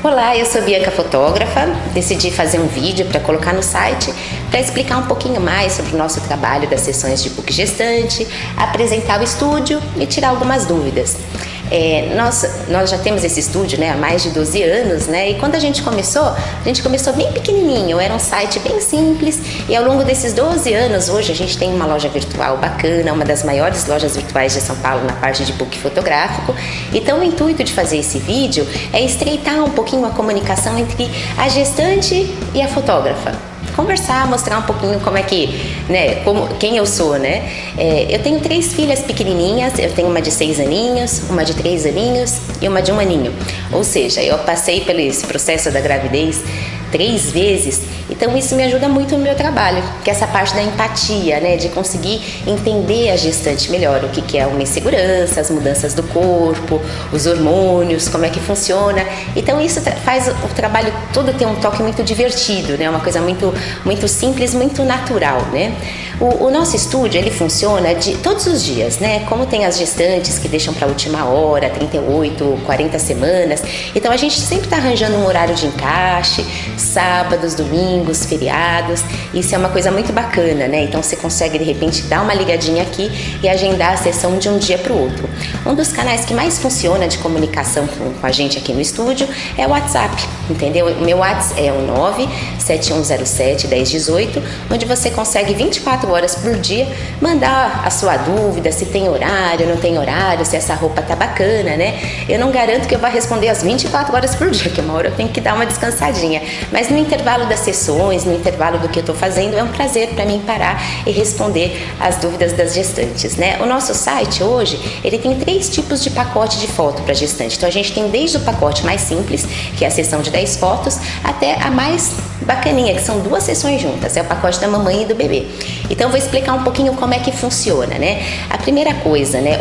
Olá, eu sou Bianca, fotógrafa. Decidi fazer um vídeo para colocar no site para explicar um pouquinho mais sobre o nosso trabalho das sessões de book gestante, apresentar o estúdio e tirar algumas dúvidas. Nós já temos esse estúdio, né, há mais de 12 anos, né, e quando a gente começou bem pequenininho, era um site bem simples, e ao longo desses 12 anos, hoje a gente tem uma loja virtual bacana, uma das maiores lojas virtuais de São Paulo na parte de book fotográfico. Então o intuito de fazer esse vídeo é estreitar um pouquinho a comunicação entre a gestante e a fotógrafa. Conversar, mostrar um pouquinho como é que, né, quem eu sou, né? Eu tenho 3 filhas pequenininhas, eu tenho uma de 6 aninhos, uma de 3 aninhos e uma de 1 aninho. Ou seja, eu passei pelo esse processo da gravidez 3 vezes, então isso me ajuda muito no meu trabalho, que é essa parte da empatia, né, de conseguir entender a gestante melhor, o que é uma insegurança, as mudanças do corpo, os hormônios, como é que funciona. Então isso faz o trabalho todo ter um toque muito divertido, né, uma coisa muito simples, muito natural, né. O nosso estúdio, ele funciona todos os dias, né, como tem as gestantes que deixam para a última hora, 38, 40 semanas, então a gente sempre está arranjando um horário de encaixe, sábados, domingos, feriados. Isso é uma coisa muito bacana, né? Então você consegue de repente dar uma ligadinha aqui e agendar a sessão de um dia para o outro. Um dos canais que mais funciona de comunicação com a gente aqui no estúdio é o WhatsApp, entendeu? O meu WhatsApp é o 971071018, onde você consegue 24 horas por dia mandar a sua dúvida, se tem horário, não tem horário, se essa roupa tá bacana, né? Eu não garanto que eu vá responder as 24 horas por dia, que uma hora eu tenho que dar uma descansadinha. Mas no intervalo das sessões, no intervalo do que eu estou fazendo, é um prazer para mim parar e responder as dúvidas das gestantes, né? O nosso site hoje, ele tem 3 tipos de pacote de foto para gestante. Então a gente tem desde o pacote mais simples, que é a sessão de 10 fotos, até a mais bacaninha, que são 2 sessões juntas, é o pacote da mamãe e do bebê. Então eu vou explicar um pouquinho como é que funciona, né? A primeira coisa, né,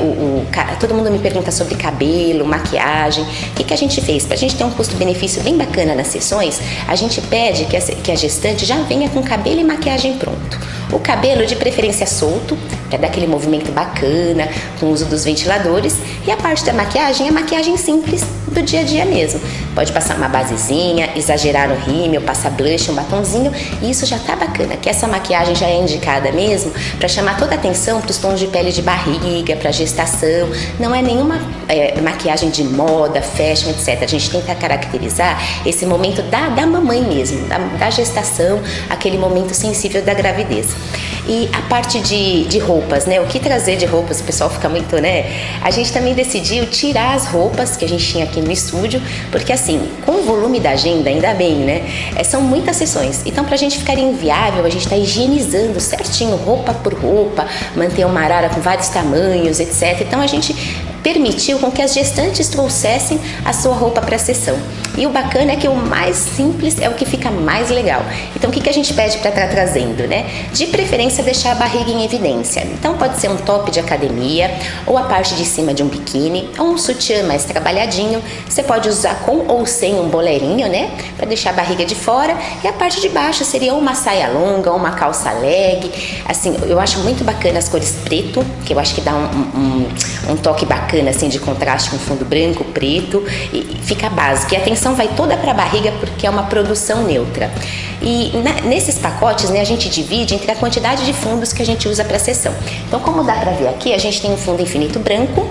todo mundo me pergunta sobre cabelo, maquiagem. O que a gente fez? Pra gente ter um custo-benefício bem bacana nas sessões, a gente pede que a gestante já venha com cabelo e maquiagem pronto. O cabelo de preferência solto, para dar aquele movimento bacana, com o uso dos ventiladores. E a parte da maquiagem é maquiagem simples do dia a dia mesmo. Pode passar uma basezinha, exagerar no rímel, passar blush, um batonzinho, e isso já tá bacana, que essa maquiagem já é indicada mesmo para chamar toda a atenção para os tons de pele de barriga, para gestação. Não é nenhuma maquiagem de moda, fashion, etc. A gente tenta caracterizar esse momento da mamãe mesmo, da gestação, aquele momento sensível da gravidez. E a parte de roupas, né? O que trazer de roupas? O pessoal fica muito, né? A gente também decidiu tirar as roupas que a gente tinha aqui no estúdio, porque assim, com o volume da agenda, ainda bem, né? São muitas sessões. Então, pra gente ficar inviável, a gente tá higienizando certinho, roupa por roupa, manter uma arara com vários tamanhos, etc. Então, a gente permitiu com que as gestantes trouxessem a sua roupa para a sessão. E o bacana é que o mais simples é o que fica mais legal. Então o que a gente pede para estar trazendo, né? De preferência deixar a barriga em evidência. Então pode ser um top de academia, ou a parte de cima de um biquíni, ou um sutiã mais trabalhadinho. Você pode usar com ou sem um boleirinho, né? Para deixar a barriga de fora. E a parte de baixo seria uma saia longa, ou uma calça leg. Assim, eu acho muito bacana as cores preto, que eu acho que dá um toque bacana assim de contraste com fundo branco, preto, e fica básico. E a atenção vai toda para a barriga porque é uma produção neutra. E nesses pacotes, né, a gente divide entre a quantidade de fundos que a gente usa para a sessão. Então, como dá para ver aqui, a gente tem um fundo infinito branco,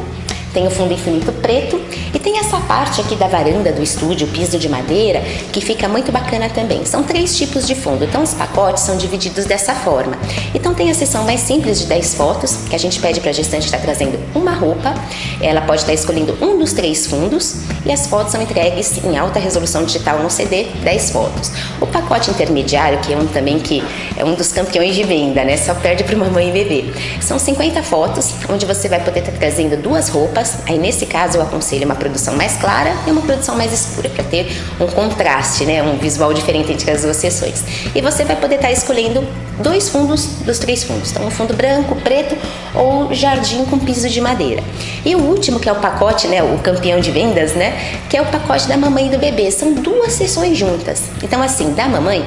tem o fundo infinito preto e tem essa parte aqui da varanda do estúdio, piso de madeira, que fica muito bacana também. São 3 tipos de fundo, então os pacotes são divididos dessa forma. Então tem a sessão mais simples de 10 fotos, que a gente pede para a gestante estar trazendo uma roupa, ela pode estar escolhendo um dos 3 fundos e as fotos são entregues em alta resolução digital no CD, 10 fotos. O pacote intermediário, que é um também que é um dos campeões de venda, né? Só perde para mamãe e bebê. São 50 fotos, onde você vai poder estar trazendo 2 roupas. Aí nesse caso eu aconselho uma produção mais clara e uma produção mais escura, para ter um contraste, né, um visual diferente entre as 2 sessões. E você vai poder estar escolhendo 2 fundos dos 3 fundos, então um fundo branco, preto ou jardim com piso de madeira. E o último, que é o pacote, né, o campeão de vendas, né, que é o pacote da mamãe e do bebê. São 2 sessões juntas. Então assim, da mamãe,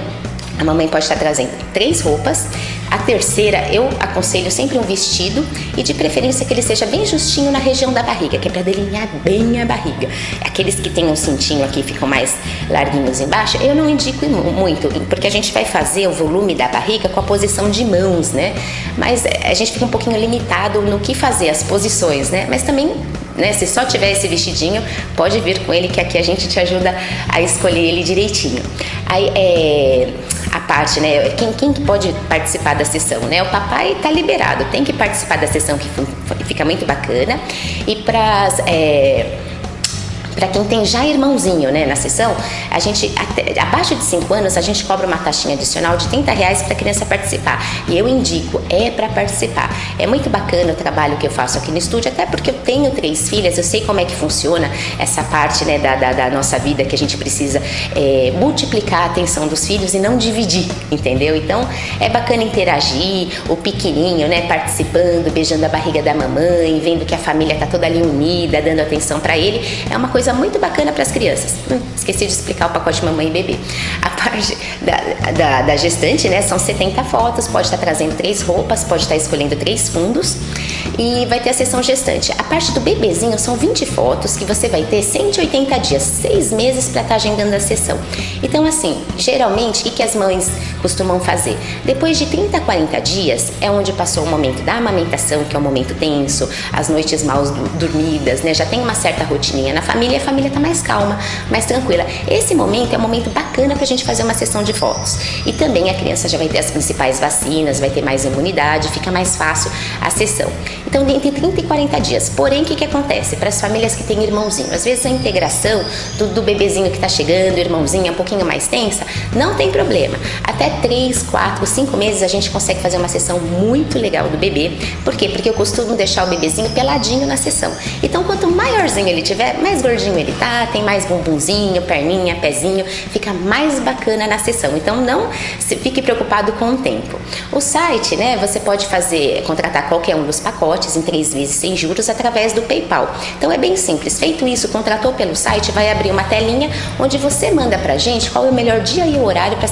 a mamãe pode estar trazendo 3 roupas, A terceira, eu aconselho sempre um vestido e de preferência que ele seja bem justinho na região da barriga, que é para delinear bem a barriga. Aqueles que tem um cintinho aqui ficam mais larguinhos embaixo, eu não indico muito, porque a gente vai fazer o volume da barriga com a posição de mãos, né? Mas a gente fica um pouquinho limitado no que fazer, as posições, né? Mas também, né, se só tiver esse vestidinho, pode vir com ele que aqui a gente te ajuda a escolher ele direitinho. Aí a parte, né, quem pode participar da sessão, né? O papai tá liberado, tem que participar da sessão, que fica muito bacana. E para quem tem já irmãozinho, né, na sessão, a gente, abaixo de 5 anos, a gente cobra uma taxinha adicional de R$30 para a criança participar. E eu indico, para participar. É muito bacana o trabalho que eu faço aqui no estúdio, até porque eu tenho 3 filhas, eu sei como é que funciona essa parte, né, da nossa vida, que a gente precisa multiplicar a atenção dos filhos e não dividir, entendeu? Então, é bacana interagir, o pequenininho, né, participando, beijando a barriga da mamãe, vendo que a família tá toda ali unida, dando atenção para ele. É uma coisa muito bacana para as crianças. Esqueci de explicar o pacote mamãe e bebê. A parte da gestante, né, são 70 fotos, pode estar trazendo 3 roupas, pode estar escolhendo 3 fundos e vai ter a sessão gestante. A parte do bebezinho são 20 fotos que você vai ter 180 dias, 6 meses para estar agendando a sessão. Então, assim, geralmente, o que as mães costumam fazer? Depois de 30 a 40 dias é onde passou o momento da amamentação, que é um momento tenso, as noites mal dormidas, né, já tem uma certa rotininha na família, a família tá mais calma, mais tranquila. Esse momento é um momento bacana pra gente fazer uma sessão de fotos. E também a criança já vai ter as principais vacinas, vai ter mais imunidade, fica mais fácil a sessão. Então, entre 30 e 40 dias. Porém, o que acontece? Para as famílias que têm irmãozinho, às vezes a integração do bebezinho que tá chegando, irmãozinho, é um pouquinho mais tensa, não tem problema. Até 3, 4, 5 meses a gente consegue fazer uma sessão muito legal do bebê. Por quê? Porque eu costumo deixar o bebezinho peladinho na sessão. Então, quanto maiorzinho ele tiver, mais gordinho ele tá, tem mais bumbumzinho, perninha, pezinho, fica mais bacana na sessão. Então não fique preocupado com o tempo. O site, né, você pode contratar qualquer um dos pacotes em 3 vezes sem juros através do PayPal. Então é bem simples. Feito isso, contratou pelo site, vai abrir uma telinha onde você manda pra gente qual é o melhor dia e o horário para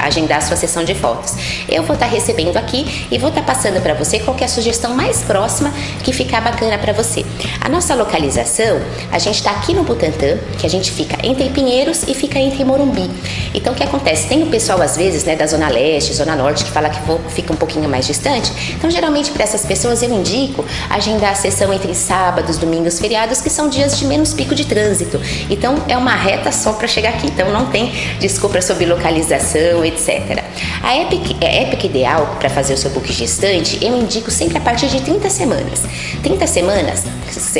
agendar a sua sessão de fotos. Eu vou estar recebendo aqui e vou estar passando para você qual que é a sugestão mais próxima que ficar bacana para você. A nossa localização, a gente está aqui no Butantã, que a gente fica entre Pinheiros e fica entre Morumbi. Então, o que acontece? Tem o pessoal, às vezes, né, da Zona Leste, Zona Norte, que fala que fica um pouquinho mais distante. Então, geralmente, para essas pessoas, eu indico agendar a sessão entre sábados, domingos, feriados, que são dias de menos pico de trânsito. Então, é uma reta só para chegar aqui. Então, não tem desculpa sobre localização, etc. A época ideal para fazer o seu book gestante, eu indico sempre a partir de 30 semanas. 30 semanas,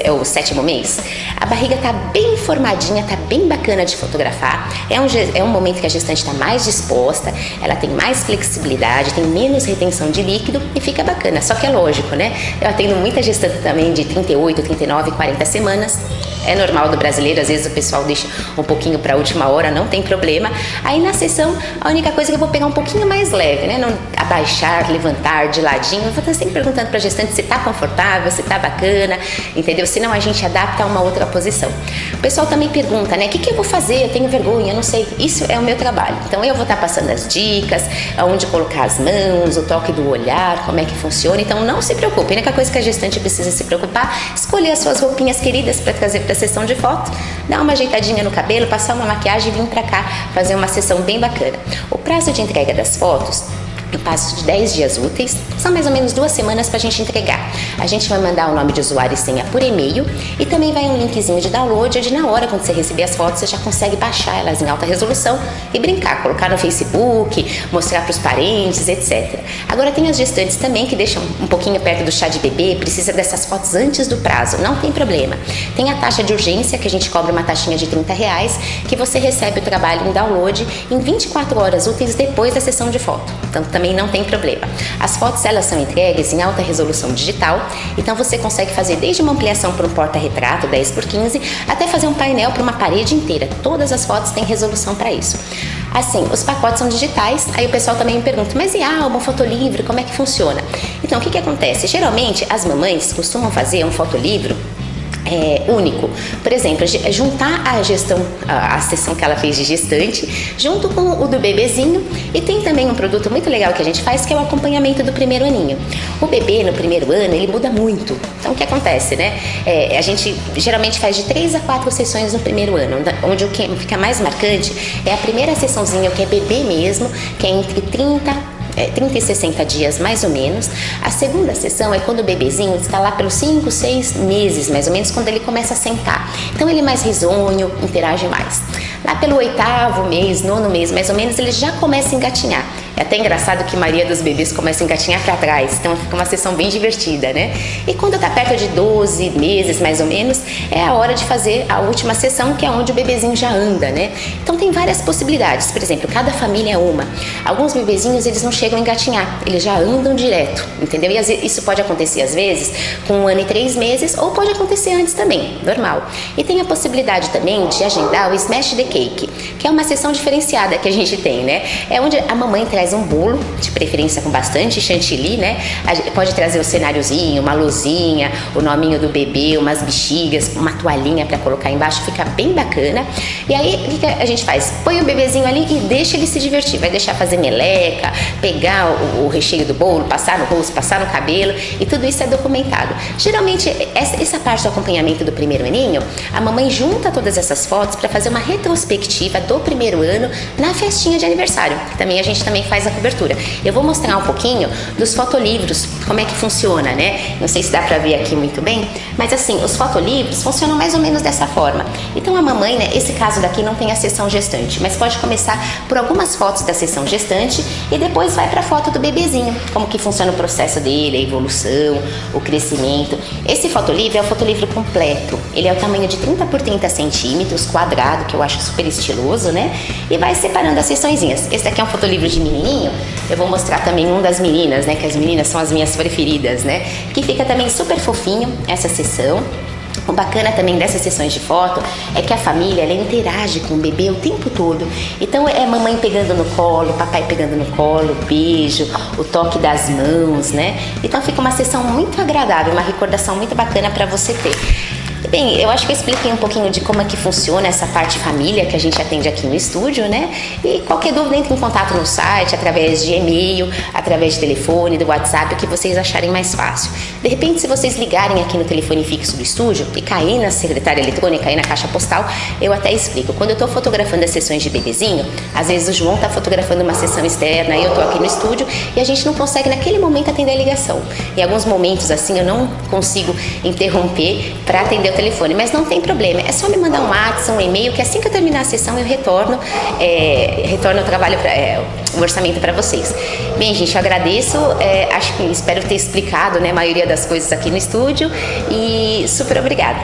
é o 7º mês, a barriga tá bem formadinha, tá bem bacana de fotografar. É um momento que a gestante está mais disposta, ela tem mais flexibilidade, tem menos retenção de líquido e fica bacana. Só que é lógico, né? Eu atendo muita gestante também de 38, 39, 40 semanas. É normal do brasileiro, às vezes o pessoal deixa um pouquinho para a última hora, não tem problema. Aí na sessão, a única coisa é que eu vou pegar um pouquinho mais leve, né? Não abaixar, levantar de ladinho. Eu vou estar sempre perguntando para a gestante se tá confortável, se tá bacana, entendeu? Senão a gente adapta a uma outra posição. O pessoal também pergunta, né? O que eu vou fazer? Eu tenho vergonha, eu não sei. Isso é o meu trabalho. Então eu vou estar passando as dicas, aonde colocar as mãos, o toque do olhar, como é que funciona. Então não se preocupe. A única coisa que a gestante precisa se preocupar, escolher as suas roupinhas queridas para trazer para a sessão de foto, dar uma ajeitadinha no cabelo, passar uma maquiagem e vir para cá fazer uma sessão bem bacana. O prazo de entrega das fotos, eu passo de 10 dias úteis, são mais ou menos 2 semanas para a gente entregar. A gente vai mandar o nome de usuário e senha por e-mail e também vai um linkzinho de download, onde na hora, quando você receber as fotos, você já consegue baixar elas em alta resolução e brincar, colocar no Facebook, mostrar para os parentes, etc. Agora tem as gestantes também que deixam um pouquinho perto do chá de bebê, precisa dessas fotos antes do prazo, não tem problema. Tem a taxa de urgência, que a gente cobra uma taxinha de R$30, que você recebe o trabalho em download em 24 horas úteis depois da sessão de foto. Então também não tem problema. As fotos, elas são entregues em alta resolução digital, então você consegue fazer desde uma ampliação para um porta-retrato 10x15 até fazer um painel para uma parede inteira. Todas as fotos têm resolução para isso. Assim, os pacotes são digitais, aí o pessoal também me pergunta, mas e álbum, fotolivro, como é que funciona? Então, o que acontece? Geralmente, as mamães costumam fazer um fotolivro único. Por exemplo, juntar a gestão, a sessão que ela fez de gestante, junto com o do bebezinho, e tem também um produto muito legal que a gente faz, que é o acompanhamento do primeiro aninho. O bebê no primeiro ano, ele muda muito. Então, o que acontece, né? A gente geralmente faz de 3 a 4 sessões no primeiro ano, onde o que fica mais marcante é a primeira sessãozinha, que é bebê mesmo, que é entre 30 e 60 dias mais ou menos. A segunda sessão é quando o bebezinho está lá pelos 5, 6 meses mais ou menos, quando ele começa a sentar. Então ele é mais risonho, interage mais. Lá pelo 8º mês, 9º mês mais ou menos, ele já começa a engatinhar. É até engraçado que a maioria dos bebês começa a engatinhar para trás, então fica uma sessão bem divertida, né? E quando está perto de 12 meses mais ou menos, é a hora de fazer a última sessão, que é onde o bebezinho já anda, né? Então tem várias possibilidades. Por exemplo, cada família é uma. Alguns bebezinhos, eles não chegam a engatinhar, eles já andam direto, entendeu? E isso pode acontecer às vezes com 1 ano e 3 meses, ou pode acontecer antes também, normal. E tem a possibilidade também de agendar o Smash the Cake, que é uma sessão diferenciada que a gente tem, né? É onde a mamãe traz um bolo, de preferência com bastante chantilly, né? Pode trazer o cenáriozinho, uma luzinha, o nominho do bebê, umas bexigas, uma toalhinha para colocar embaixo, fica bem bacana. E aí, o que a gente faz? Põe o bebezinho ali e deixa ele se divertir. Vai deixar fazer meleca, pegar o recheio do bolo, passar no rosto, passar no cabelo, e tudo isso é documentado. Geralmente, essa parte do acompanhamento do primeiro aninho, a mamãe junta todas essas fotos para fazer uma retrospectiva do primeiro ano na festinha de aniversário, que também a gente também faz a cobertura. Eu vou mostrar um pouquinho dos fotolivros, como é que funciona, né? Não sei se dá pra ver aqui muito bem, mas assim, os fotolivros funcionam mais ou menos dessa forma. Então a mamãe, né, esse caso daqui não tem a sessão gestante, mas pode começar por algumas fotos da sessão gestante e depois vai pra foto do bebezinho, como que funciona o processo dele, a evolução, o crescimento. Esse fotolivro é o fotolivro completo. Ele é o tamanho de 30 por 30 centímetros, quadrado, que eu acho super estiloso, né? E vai separando as sessõezinhas. Esse daqui é um fotolivro de menininho. Eu vou mostrar também um das meninas, né? Que as meninas são as minhas preferidas, né? Que fica também super fofinho essa sessão. O bacana também dessas sessões de foto é que a família, ela interage com o bebê o tempo todo. Então é mamãe pegando no colo, papai pegando no colo, beijo, o toque das mãos, né? Então fica uma sessão muito agradável, uma recordação muito bacana para você ter. Bem, eu acho que eu expliquei um pouquinho de como é que funciona essa parte família que a gente atende aqui no estúdio, né? E qualquer dúvida, entre em contato no site, através de e-mail, através de telefone, do WhatsApp, o que vocês acharem mais fácil. De repente, se vocês ligarem aqui no telefone fixo do estúdio e cair na secretária eletrônica, cair na caixa postal, eu até explico. Quando eu estou fotografando as sessões de bebezinho, às vezes o João está fotografando uma sessão externa, eu estou aqui no estúdio e a gente não consegue naquele momento atender a ligação. Em alguns momentos, assim, eu não consigo interromper para atender o telefone, mas não tem problema, é só me mandar um WhatsApp, um e-mail, que assim que eu terminar a sessão eu retorno o trabalho, o orçamento para vocês. Bem, gente, eu agradeço, espero ter explicado, né, a maioria das coisas aqui no estúdio, e super obrigada.